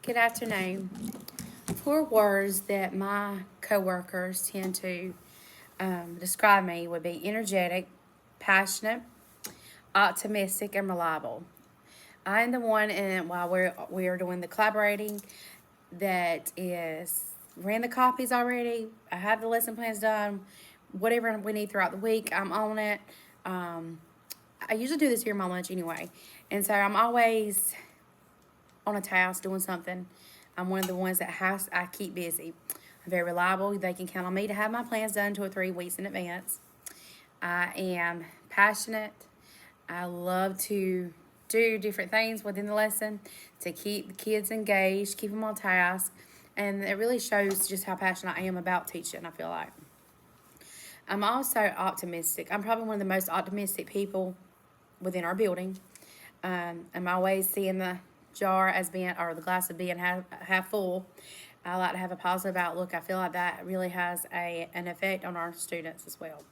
Good afternoon. Four words that my coworkers tend to describe me would be energetic, passionate, optimistic, and reliable. I am the one, and while we are doing the collaborating, that is ran the copies already. I have the lesson plans done. Whatever we need throughout the week, I'm on it. Um, I usually do this during my lunch anyway, and so I'm always on a task doing something. I'm one of the ones that has I keep busy. I'm very reliable. They can count on me to have my plans done 2 or 3 weeks in advance. I am passionate. I love to do different things within the lesson to keep the kids engaged, keep them on task, and it really shows just how passionate I am about teaching. I feel like I'm also optimistic. I'm probably one of the most optimistic people within our building. I'm always seeing the jar as being, or the glass as being half full. I like to have a positive outlook. I feel like that really has an effect on our students as well.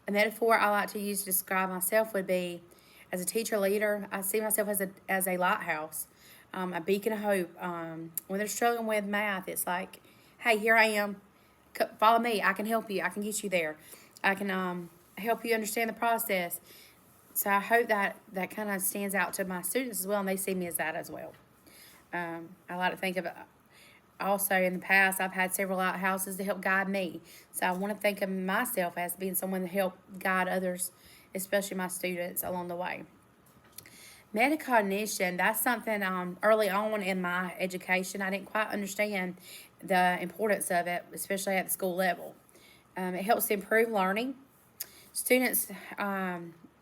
A metaphor I like to use to describe myself would be, as a teacher leader, I see myself as a lighthouse, a beacon of hope. When they're struggling with math, it's like, hey, here I am. Follow me. I can help you. I can get you there. I can help you understand the process. So I hope that kind of stands out to my students as well, and they see me as that as well. I like to think of it. Also, in the past, I've had several lighthouses to help guide me. So I want to think of myself as being someone to help guide others, especially my students, along the way. Metacognition, that's something early on in my education, I didn't quite understand the importance of it, especially at the school level. It helps to improve learning. Students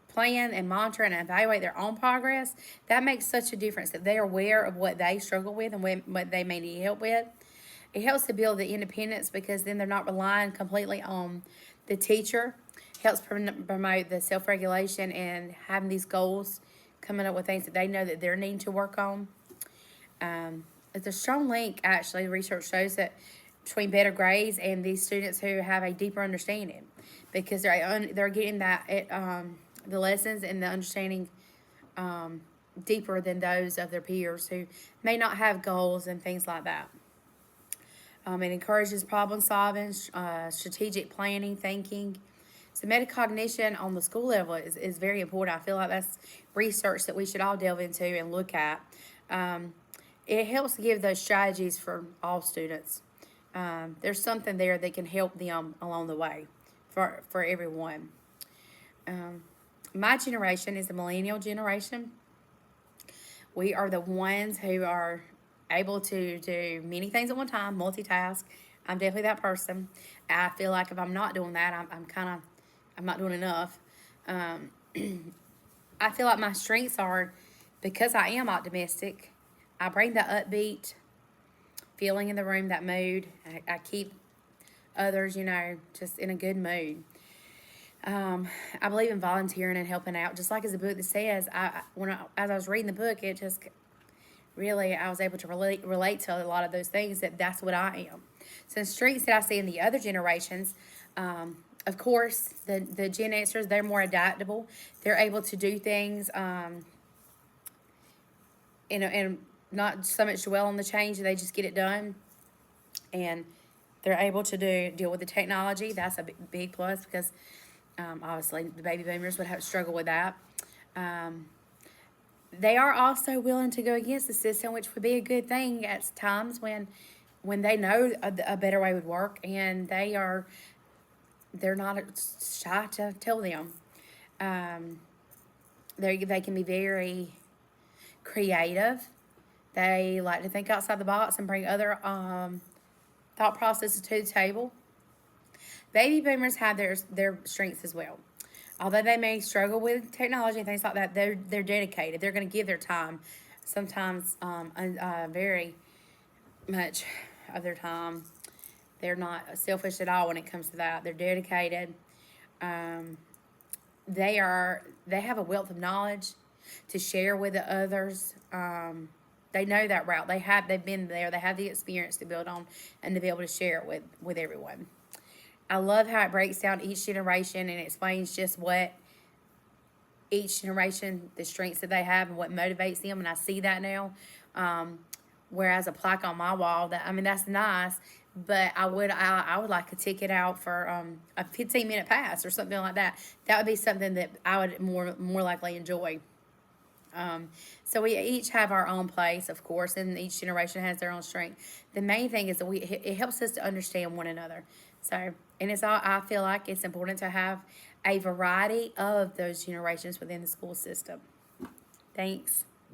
plan and monitor and evaluate their own progress. That makes such a difference that they're aware of what they struggle with and what they may need help with. It helps to build the independence because then they're not relying completely on the teacher. Helps promote the self-regulation and having these goals, coming up with things that they know that they're needing to work on. It's a strong link, actually. Research shows that between better grades and these students who have a deeper understanding, because they're getting the lessons and the understanding deeper than those of their peers who may not have goals and things like that. It encourages problem solving, strategic planning, thinking. So metacognition on the school level is very important. I feel like that's research that we should all delve into and look at. It helps to give those strategies for all students. There's something there that can help them along the way for everyone. My generation is the millennial generation. We are the ones who are able to do many things at one time, multitask. I'm definitely that person. I feel like if I'm not doing that, I'm not doing enough. I feel like my strengths are, because I am optimistic, I bring that upbeat feeling in the room, that mood. I keep others, just in a good mood. I believe in volunteering and helping out, just like as the book that says. As I was reading the book, it just really, I was able to relate to a lot of those things. That's what I am. So strengths that I see in the other generations, of course, the Gen Xers, they're more adaptable. They're able to do things, and not so much dwell on the change. They just get it done, and they're able to deal with the technology. That's a big plus because obviously the baby boomers would have to struggle with that. They are also willing to go against the system, which would be a good thing at times when they know a better way would work, and they're not shy to tell them. They can be very creative. They like to think outside the box and bring other thought processes to the table. Baby boomers have their strengths as well. Although they may struggle with technology and things like that, they're dedicated. They're going to give their time, sometimes very much of their time. They're not selfish at all when it comes to that. They're dedicated. They have a wealth of knowledge to share with the others. They know that route. They've been there. They have the experience to build on and to be able to share it with everyone. I love how it breaks down each generation and explains just what each generation, the strengths that they have and what motivates them. And I see that now. Whereas a plaque on my wall, that I mean, that's nice, but I would like a ticket out for a 15-minute pass or something like that. That would be something that I would more likely enjoy. So we each have our own place, of course, and each generation has their own strength. The main thing is that it helps us to understand one another. So, and it's all, I feel like it's important to have a variety of those generations within the school system. Thanks.